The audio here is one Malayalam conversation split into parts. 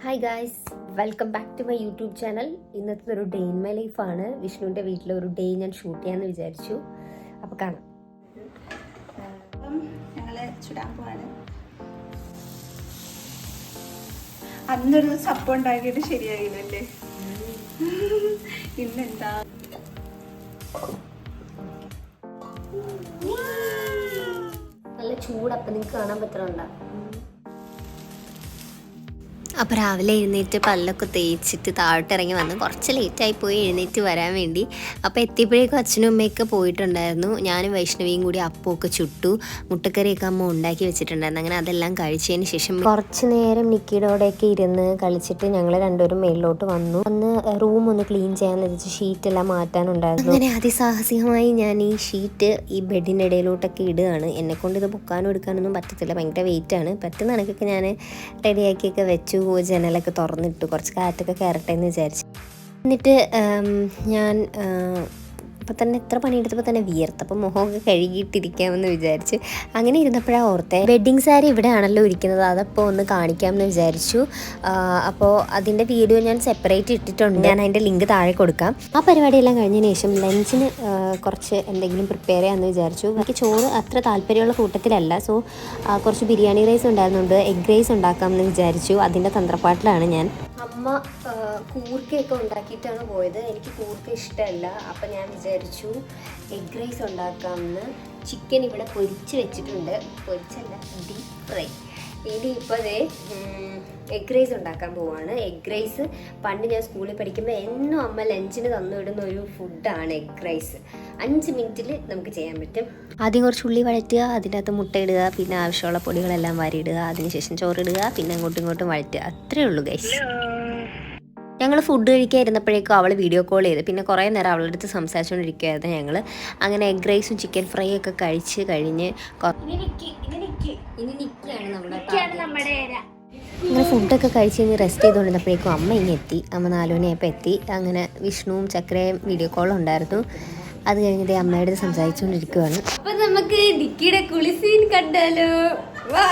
Hi guys, welcome back to my YouTube channel. ഇന്നത്തെ ഒരു ഡേ ഇൻ മൈ ലൈഫാണ്. വിഷ്ണുവിൻ്റെ വീട്ടിലെ ഒരു ഡേ ഞാൻ ഷൂട്ട് ചെയ്യാമെന്ന് വിചാരിച്ചു. അപ്പോൾ കാണാം. ഞങ്ങൾ ചുടാൻ പോവാണ്. അന്നൊരു സപ്പം ഉണ്ടാക്കിയിട്ട് ശരിയായില്ലല്ലേ? ഇന്നെന്താ നല്ല ചൂടപ്പം നിങ്ങൾക്ക് കാണാൻ പറ്റുന്നുണ്ടോ? അപ്പോൾ രാവിലെ എഴുന്നേറ്റ് പല്ലൊക്കെ തേച്ചിട്ട് താഴോട്ടിറങ്ങി വന്ന് കുറച്ച് ലേറ്റായി പോയി എഴുന്നേറ്റ് വരാൻ വേണ്ടി. അപ്പോൾ എത്തിയപ്പോഴേക്കും അച്ഛനും അമ്മയൊക്കെ പോയിട്ടുണ്ടായിരുന്നു. ഞാനും വൈഷ്ണവിയും കൂടി അപ്പമൊക്കെ ചുട്ടു, മുട്ടക്കറിയൊക്കെ അമ്മ ഉണ്ടാക്കി വെച്ചിട്ടുണ്ടായിരുന്നു. അങ്ങനെ അതെല്ലാം കഴിച്ചതിന് ശേഷം കുറച്ച് നേരം നിക്കിയുടെ കൂടെയൊക്കെ ഇരുന്ന് കളിച്ചിട്ട് ഞങ്ങൾ രണ്ടുപേരും മേളിലോട്ട് വന്നു. റൂം ഒന്ന് ക്ലീൻ ചെയ്യാമെന്ന് വെച്ച് ഷീറ്റെല്ലാം മാറ്റാനുണ്ടായിരുന്നു. അങ്ങനെ അതിസാഹസികമായി ഞാൻ ഈ ഷീറ്റ് ഈ ബെഡിൻ്റെ ഇടയിലോട്ടൊക്കെ ഇടുകയാണ്. എന്നെക്കൊണ്ട് ഇത് പൊക്കാനും എടുക്കാനൊന്നും പറ്റത്തില്ല, ഭയങ്കര വെയിറ്റാണ്. പറ്റുന്ന കണക്കൊക്കെ ഞാൻ റെഡിയാക്കിയൊക്കെ വെച്ചു. ജനലൊക്കെ തുറന്നിട്ടു, കുറച്ച് കാറ്റൊക്കെ കയറട്ടെ എന്ന് വിചാരിച്ചു. എന്നിട്ട് ഞാൻ ഇപ്പം തന്നെ എത്ര പണിയെടുത്തപ്പോൾ തന്നെ വിയർത്തപ്പോൾ മുഖമൊക്കെ കഴുകിയിട്ടിരിക്കാമെന്ന് വിചാരിച്ച് അങ്ങനെ ഇരുന്നപ്പോഴാണ് ഓർത്തേ വെഡ്ഡിങ് സാരി ഇവിടെ ആണല്ലോ ഇരിക്കുന്നത്, അതപ്പോൾ ഒന്ന് കാണിക്കാമെന്ന് വിചാരിച്ചു. അപ്പോൾ അതിൻ്റെ വീഡിയോ ഞാൻ സെപ്പറേറ്റ് ഇട്ടിട്ടുണ്ട്, ഞാൻ അതിൻ്റെ ലിങ്ക് താഴെ കൊടുക്കാം. ആ പരിപാടിയെല്ലാം കഴിഞ്ഞതിന് ശേഷം ലഞ്ചിന് കുറച്ച് എന്തെങ്കിലും പ്രിപ്പയർ ചെയ്യാമെന്ന് വിചാരിച്ചു. എനിക്ക് ചോറ് അത്ര താല്പര്യമുള്ള കൂട്ടത്തിലല്ല, സോ കുറച്ച് ബിരിയാണി റൈസ് ഉണ്ടായിരുന്നുണ്ട്, എഗ് റൈസ് ഉണ്ടാക്കാമെന്ന് വിചാരിച്ചു. അതിൻ്റെ തന്ത്രപ്പാട്ടിലാണ് ഞാൻ. അമ്മ കൂർക്കയൊക്കെ ഉണ്ടാക്കിയിട്ടാണ് പോയത്. എനിക്ക് കൂർക്ക ഇഷ്ടമല്ല, അപ്പം ഞാൻ വിചാരിച്ചു എഗ് റൈസ് ഉണ്ടാക്കാമെന്ന്. ചിക്കൻ ഇവിടെ പൊരിച്ച് വെച്ചിട്ടുണ്ട്, പൊരിച്ചല്ല ഡീപ് ഫ്രൈ. ഇനി ഇപ്പോൾ അതേ എഗ് റൈസ് ഉണ്ടാക്കാൻ പോവാണ്. എഗ് റൈസ് പണ്ട് ഞാൻ സ്കൂളിൽ പഠിക്കുമ്പോൾ എന്നും അമ്മ ലഞ്ചിന് തന്നുവിടുന്ന ഒരു ഫുഡാണ് എഗ് റൈസ്. 5 മിനിറ്റിൽ നമുക്ക് ചെയ്യാൻ പറ്റും. ആദ്യം കുറച്ച് ഉള്ളി വഴറ്റുക, അതിൻ്റെ അകത്ത് മുട്ട ഇടുക, പിന്നെ ആവശ്യമുള്ള പൊടികളെല്ലാം വാരിയിടുക, അതിനുശേഷം ചോറിടുക, പിന്നെ അങ്ങോട്ടും ഇങ്ങോട്ടും വഴറ്റുക. അത്രയേ ഉള്ളൂ ഗൈസ്. ഞങ്ങൾ ഫുഡ് കഴിക്കാൻ ഇരുന്നപ്പോഴേക്കും അവൾ വീഡിയോ കോൾ ചെയ്ത്, പിന്നെ കുറേ നേരം അവളുടെ അടുത്ത് സംസാരിച്ചുകൊണ്ടിരിക്കുകയായിരുന്നു ഞങ്ങൾ. അങ്ങനെ എഗ് റൈസും ചിക്കൻ ഫ്രൈ ഒക്കെ കഴിച്ച് കഴിഞ്ഞ് അങ്ങനെ ഫുഡൊക്കെ കഴിച്ച് കഴിഞ്ഞ് റെസ്റ്റ് ചെയ്തുകൊണ്ടിരുന്നപ്പോഴേക്കും അമ്മ ഇങ്ങനെ എത്തി. അമ്മ 4 മണിയായപ്പോൾ എത്തി. അങ്ങനെ വിഷ്ണുവും ചക്രയും വീഡിയോ കോളുണ്ടായിരുന്നു. അത് കഴിഞ്ഞിട്ട് അമ്മയുടെ സംസാരിച്ചുകൊണ്ടിരിക്കുകയാണ്. അപ്പം നമുക്ക് നിക്കിയുടെ കുളിസീൻ കണ്ടാലോ? വാ.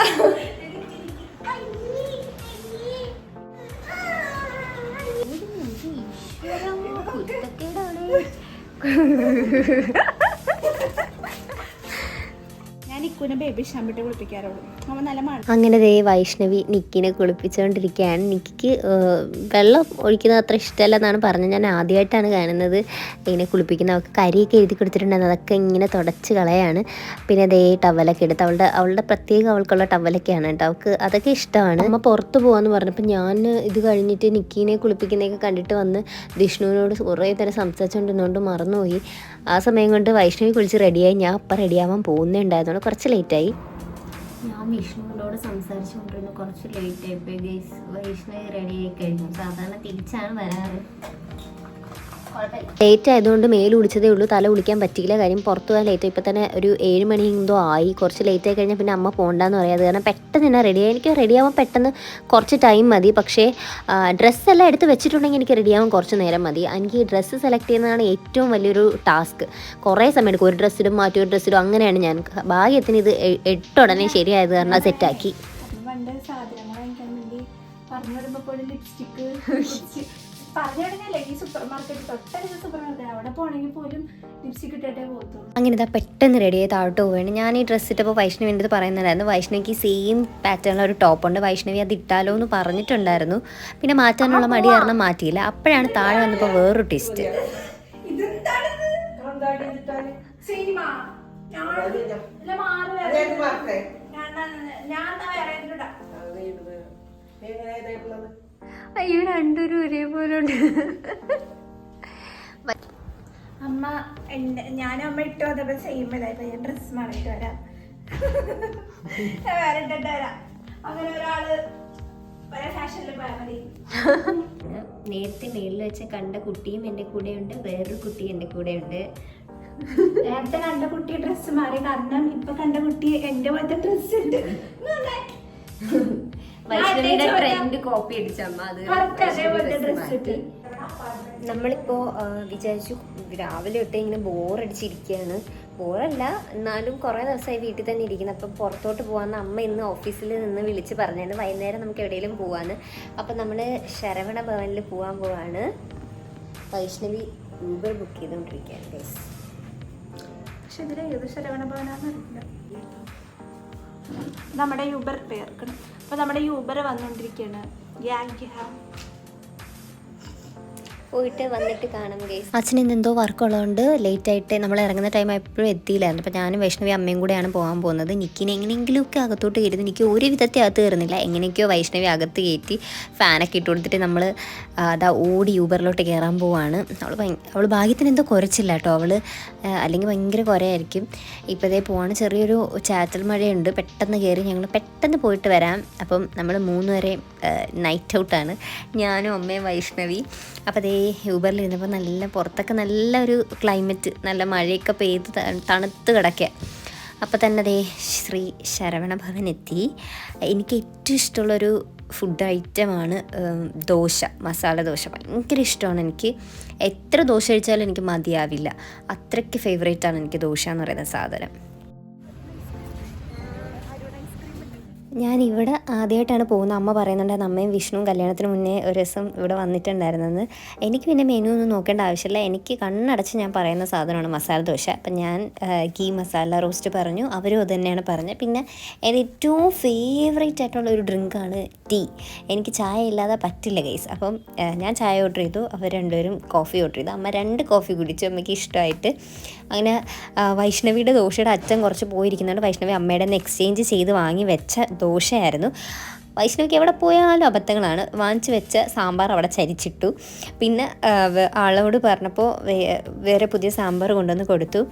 അങ്ങനെ ദേ വൈഷ്ണവി നിക്കിനെ കുളിപ്പിച്ചുകൊണ്ടിരിക്കുകയാണ്. നിക്കിക്ക് വെള്ളം ഒഴിക്കുന്നത് അത്ര ഇഷ്ടമല്ലെന്നാണ് പറഞ്ഞത്. ഞാൻ ആദ്യമായിട്ടാണ് കാണുന്നത് ഇങ്ങനെ കുളിപ്പിക്കുന്നത്. അവൾക്ക് കരിയൊക്കെ എഴുതി കൊടുത്തിട്ടുണ്ടായിരുന്നു, അതൊക്കെ ഇങ്ങനെ തുടച്ച് കളയാണ്. പിന്നെ ദേ ടവലൊക്കെ എടുത്ത് അവളുടെ പ്രത്യേകം അവൾക്കുള്ള ടവലൊക്കെയാണ് കേട്ടോ, അവൾക്ക് അതൊക്കെ ഇഷ്ടമാണ്. അമ്മ പുറത്ത് പോകാമെന്ന് പറഞ്ഞപ്പോൾ ഞാൻ ഇത് കഴിഞ്ഞിട്ട് നിക്കിനെ കുളിപ്പിക്കുന്നതൊക്കെ കണ്ടിട്ട് വന്ന് വിഷ്ണുവിനോട് കുറേ നേരം സംസാരിച്ചുകൊണ്ടിരുന്നുകൊണ്ട് മറന്നുപോയി. ആ സമയം കൊണ്ട് വൈഷ്ണവി കുളിച്ച് റെഡിയായി. ഞാൻ അപ്പം റെഡിയാവാൻ പോകുന്നേ ഉണ്ടായതുകൊണ്ട് കുറച്ച് ലേറ്റായി. ഞാൻ വിഷ്ണുവിനോട് സംസാരിച്ചുകൊണ്ടിരുന്നു, കുറച്ച് ലേറ്റായിപ്പോയി ഗൈസ്. വൈഷ്ണവി റെഡിയായി കഴിഞ്ഞു. സാധാരണ തിരിച്ചാണ് വരാറ്. ലേറ്റ് ആയതുകൊണ്ട് മേല് കുളിച്ചതേ ഉള്ളൂ, തല കുളിക്കാൻ പറ്റിയില്ല. കാര്യം പുറത്ത് പോകാൻ ലേറ്റ്. ഇപ്പോൾ തന്നെ ഒരു 7 മണി എന്തോ ആയി. കുറച്ച് ലേറ്റ് ആയി കഴിഞ്ഞാൽ പിന്നെ അമ്മ പോകണ്ടെന്ന് പറയാതെ, കാരണം പെട്ടെന്ന് തന്നെ റെഡിയായി. എനിക്ക് റെഡിയാവാൻ പെട്ടെന്ന് കുറച്ച് ടൈം മതി, പക്ഷേ ഡ്രസ്സെല്ലാം എടുത്ത് വെച്ചിട്ടുണ്ടെങ്കിൽ എനിക്ക് റെഡിയാവാൻ കുറച്ച് നേരം മതി. എനിക്ക് ഈ ഡ്രസ്സ് സെലക്ട് ചെയ്യുന്നതാണ് ഏറ്റവും വലിയൊരു ടാസ്ക്. കുറേ സമയം എടുക്കും, ഒരു ഡ്രസ്സിടും മാറ്റി ഒരു ഡ്രസ്സിടും. അങ്ങനെയാണ് ഞാൻ. ഭാഗ്യത്തിന് ഇത് ഇട്ടുടനെ ശരിയായത് കാരണം അത് സെറ്റാക്കി. അങ്ങനെ ഇതാ പെട്ടെന്ന് റെഡിയായി താഴോട്ട് പോവുകയാണ്. ഞാൻ ഈ ഡ്രസ്സ് ഇട്ടപ്പോൾ വൈഷ്ണവി എൻ്റെ പറയുന്നുണ്ടായിരുന്നു. വൈഷ്ണവിക്ക് സെയിം പാറ്റേണുള്ള ഒരു ടോപ്പുണ്ട്, വൈഷ്ണവി അത് ഇട്ടാലോ എന്ന് പറഞ്ഞിട്ടുണ്ടായിരുന്നു. പിന്നെ മാറ്റാനുള്ള മടി കാരണം മാറ്റിയില്ല. അപ്പോഴാണ് താഴെ വന്നപ്പോൾ വേറൊരു ട്വിസ്റ്റ്. അയ്യോ, രണ്ടൊരു ഒരേപോലെ ഉണ്ട്. അമ്മ ഞാനും അമ്മ ഇട്ടോ അതേപോലെ സെയിം ഡ്രസ് മാറിയിട്ട് വരാം, വേറെ ഇട്ടിട്ട് വരാം. അങ്ങനെ ഒരാള് ഫാഷനിൽ പോയാൽ മതി. നേരത്തെ മേളിൽ വെച്ച് കണ്ട കുട്ടിയും എൻ്റെ കൂടെയുണ്ട്, വേറൊരു കുട്ടി എൻ്റെ കൂടെയുണ്ട്. നേരത്തെ കണ്ട കുട്ടി ഡ്രസ്സ് മാറി, കാരണം ഇപ്പൊ കണ്ട കുട്ടി എന്റെ പോലത്തെ ഡ്രസ് ഉണ്ട്. വൈഷ്ണവിയുടെ ട്രെൻഡ് കോപ്പി അടിച്ചമ്മ അത്. നമ്മളിപ്പോൾ വിചാരിച്ചു രാവിലെ തൊട്ടേ ഇങ്ങനെ ബോറടിച്ചിരിക്കുകയാണ്, ബോറല്ല, എന്നാലും കുറേ ദിവസമായി വീട്ടിൽ തന്നെ ഇരിക്കുന്നത്. അപ്പം പുറത്തോട്ട് പോകാമെന്ന് അമ്മ ഇന്ന് ഓഫീസിൽ നിന്ന് വിളിച്ച് പറഞ്ഞായിരുന്നു. വൈകുന്നേരം നമുക്ക് എവിടെയെങ്കിലും പോകാമെന്ന്. അപ്പം നമ്മൾ ശരവണ ഭവനിൽ പോകാൻ പോവാണ്. വൈഷ്ണവി ഊബർ ബുക്ക് ചെയ്തുകൊണ്ടിരിക്കുകയാണ് ഗൈസ്. പക്ഷെ ഇതിൽ ഏത് ശരവണ ഭവനാന്നറിയില്ല. നമ്മുടെ യൂബർ പേർക്കണം. അപ്പോൾ നമ്മുടെ യൂബർ വന്നുകൊണ്ടിരിക്കുകയാണ്. പോയിട്ട് വന്നിട്ട് കാണാം ഗൈസ്. അച്ഛന് ഇന്നെന്തോ വർക്കുള്ളതുകൊണ്ട് ലേറ്റായിട്ട് നമ്മൾ ഇറങ്ങുന്ന ടൈം എപ്പോഴും എത്തിയില്ലായിരുന്നു. അപ്പോൾ ഞാനും വൈഷ്ണവി അമ്മയും കൂടെയാണ് പോകാൻ പോകുന്നത്. നിക്കിനെ എങ്ങനെയെങ്കിലുമൊക്കെ അകത്തോട്ട് കയറുന്നത്, എനിക്ക് ഒരു വിധത്തെ അകത്ത് കയറുന്നില്ല. എങ്ങനെയൊക്കെയോ വൈഷ്ണവി അകത്ത് കയറ്റി ഫാനൊക്കെ ഇട്ട് കൊടുത്തിട്ട് നമ്മൾ അതാ ഓടി യൂബറിലോട്ട് കയറാൻ പോവാണ്. അവൾ ഭാഗ്യത്തിന് എന്തോ കുരച്ചില്ല കേട്ടോ. അവൾ അല്ലെങ്കിൽ ഭയങ്കര കുരയായിരിക്കും. ഇപ്പോൾ ഇതേ പോവാണ്. ചെറിയൊരു ചാറ്റൽ മഴയുണ്ട്. പെട്ടെന്ന് കയറി ഞങ്ങൾ പെട്ടെന്ന് പോയിട്ട് വരാം. അപ്പം നമ്മൾ 3 വരെ നൈറ്റ് ഔട്ടാണ്, ഞാനും അമ്മയും വൈഷ്ണവി. അപ്പോൾ അതേ യൂബറിൽ ഇരുന്നപ്പോൾ നല്ല പുറത്തൊക്കെ നല്ലൊരു ക്ലൈമറ്റ്, നല്ല മഴയൊക്കെ പെയ്ത് തണുത്ത് കിടക്കുക. അപ്പോൾ തന്നെ അതേ ശ്രീ ശരവണ ഭവൻ എത്തി. എനിക്ക് ഏറ്റവും ഇഷ്ടമുള്ളൊരു ഫുഡ് ഐറ്റമാണ് ദോശ, മസാല ദോശ. ഭയങ്കര ഇഷ്ടമാണ് എനിക്ക്. എത്ര ദോശ കഴിച്ചാലും എനിക്ക് മതിയാവില്ല. അത്രയ്ക്ക് ഫേവറേറ്റാണ് എനിക്ക് ദോശ എന്ന് പറയുന്ന സാധനം. ഞാനിവിടെ ആദ്യമായിട്ടാണ് പോകുന്നത്. അമ്മ പറയുന്നുണ്ടായിരുന്നു അമ്മയും വിഷ്ണുവും കല്യാണത്തിന് മുന്നേ ഒരു ദിവസം ഇവിടെ വന്നിട്ടുണ്ടായിരുന്നെന്ന്. എനിക്ക് പിന്നെ മെനു ഒന്നും നോക്കേണ്ട ആവശ്യമില്ല. എനിക്ക് കണ്ണടച്ച് ഞാൻ പറയുന്ന സാധനമാണ് മസാല ദോശ. അപ്പം ഞാൻ ഗീ മസാല റോസ്റ്റ് പറഞ്ഞു, അവരും അത് തന്നെയാണ് പറഞ്ഞത്. പിന്നെ എൻ്റെ ഏറ്റവും ഫേവറേറ്റ് ആയിട്ടുള്ള ഒരു ഡ്രിങ്കാണ് ടീ. എനിക്ക് ചായ ഇല്ലാതെ പറ്റില്ല ഗൈസ്. അപ്പം ഞാൻ ചായ ഓർഡർ ചെയ്തു, അവർ രണ്ടുപേരും കോഫി ഓർഡർ ചെയ്തു. അമ്മ 2 കോഫി കുടിച്ചു അമ്മയ്ക്ക് ഇഷ്ടമായിട്ട്. അങ്ങനെ വൈഷ്ണവിയുടെ ദോശയുടെ അച്ഛൻ കുറച്ച് പോയിരിക്കുന്നുണ്ട്. വൈഷ്ണവി അമ്മയുടെ നിന്ന് എക്സ്ചേഞ്ച് ചെയ്ത് വാങ്ങി വെച്ച ദോശയായിരുന്നു. വൈഷ്ണവിക്ക് എവിടെ പോയാലും അബദ്ധങ്ങളാണ്. വാങ്ങിച്ച് വെച്ച സാമ്പാർ അവിടെ ചരിച്ചിട്ടു. പിന്നെ ആളോട് പറഞ്ഞപ്പോൾ വേറെ പുതിയ സാമ്പാർ കൊണ്ടുവന്ന് കൊടുത്തു.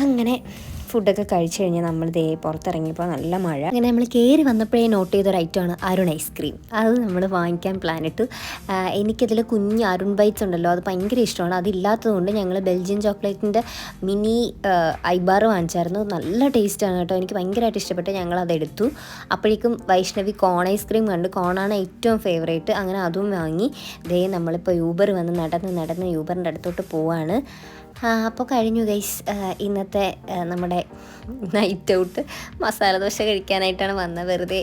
അങ്ങനെ ഫുഡൊക്കെ കഴിച്ച് കഴിഞ്ഞാൽ നമ്മൾ ദേ പുറത്തിറങ്ങിയപ്പോൾ നല്ല മഴ. അങ്ങനെ നമ്മൾ കയറി വന്നപ്പോഴേ നോട്ട് ചെയ്തൊരു ഐറ്റമാണ് അരുൺ ഐസ്ക്രീം. അത് നമ്മൾ വാങ്ങിക്കാൻ പ്ലാനിട്ടു. എനിക്കതിൽ കുഞ്ഞ് അരുൺ ബൈറ്റ്സ് ഉണ്ടല്ലോ, അത് ഭയങ്കര ഇഷ്ടമാണ്. അതില്ലാത്തതുകൊണ്ട് ഞങ്ങൾ ബെൽജിയൻ ചോക്ലേറ്റിൻ്റെ മിനി ഐബാർ വാങ്ങിച്ചായിരുന്നു. നല്ല ടേസ്റ്റാണ് കേട്ടോ, എനിക്ക് ഭയങ്കരമായിട്ട് ഇഷ്ടപ്പെട്ട് ഞങ്ങളതെടുത്തു. അപ്പോഴേക്കും വൈഷ്ണവി കോൺ ഐസ്ക്രീം കണ്ടു. കോണാണ് ഏറ്റവും ഫേവറേറ്റ്. അങ്ങനെ അതും വാങ്ങി ദേ നമ്മളിപ്പോൾ യൂബർ വന്ന് നടന്ന് യൂബറിൻ്റെ അടുത്തോട്ട് പോവാണ്. അപ്പോൾ കഴിഞ്ഞു ഗൈസ് ഇന്നത്തെ നമ്മുടെ നൈറ്റ് ഔട്ട്. മസാല ദോശ കഴിക്കാനായിട്ടാണ് വന്നത്. വെറുതെ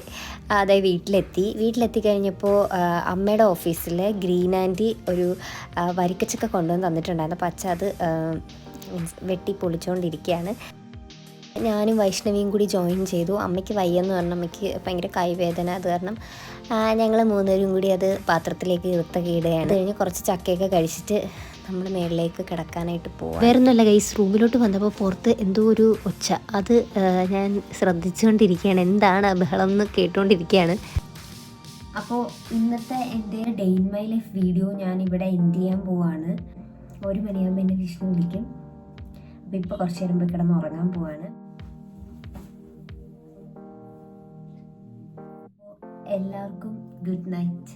അതായത് വീട്ടിലെത്തി കഴിഞ്ഞപ്പോൾ അമ്മയുടെ ഓഫീസിൽ ഗ്രീൻ ആൻറ്റി ഒരു വരിക്കച്ചക്ക കൊണ്ടുവന്ന് തന്നിട്ടുണ്ടായിരുന്നു. അപ്പോൾ അച്ഛൻ അത് വെട്ടി പൊളിച്ചുകൊണ്ടിരിക്കുകയാണ്. ഞാനും വൈഷ്ണവിയും കൂടി ജോയിൻ ചെയ്തു. അമ്മയ്ക്ക് വയ്യെന്ന് പറഞ്ഞാൽ അമ്മയ്ക്ക് ഭയങ്കര കൈവേദന. അത് കാരണം ഞങ്ങൾ 3 പേരും കൂടി അത് പാത്രത്തിലേക്ക് ഇടുകയാണ്. അത് കഴിഞ്ഞ് കുറച്ച് ചക്കയൊക്കെ കഴിച്ചിട്ട് നമ്മൾ മേളിലേക്ക് കിടക്കാനായിട്ട് പോവാം. വേറൊന്നുമല്ല ഗൈസ്, റൂമിലോട്ട് വന്നപ്പോൾ പുറത്ത് എന്തോ ഒരു ഒച്ച. അത് ഞാൻ ശ്രദ്ധിച്ചുകൊണ്ടിരിക്കുകയാണ്, എന്താണ് ബഹളം എന്ന് കേട്ടുകൊണ്ടിരിക്കുകയാണ്. അപ്പോൾ ഇന്നത്തെ എൻ്റെ day in my life video ഞാൻ ഇവിടെ എൻഡ് ചെയ്യാൻ പോവാണ്. 1 മണിയാകുമ്പോൾ എന്നെ വിഷ്ണു വിളിക്കും. അപ്പോൾ ഇപ്പോൾ കുറച്ച് നേരം പോയി കിടന്ന് ഉറങ്ങാൻ പോവാണ്. എല്ലാവർക്കും ഗുഡ് നൈറ്റ്.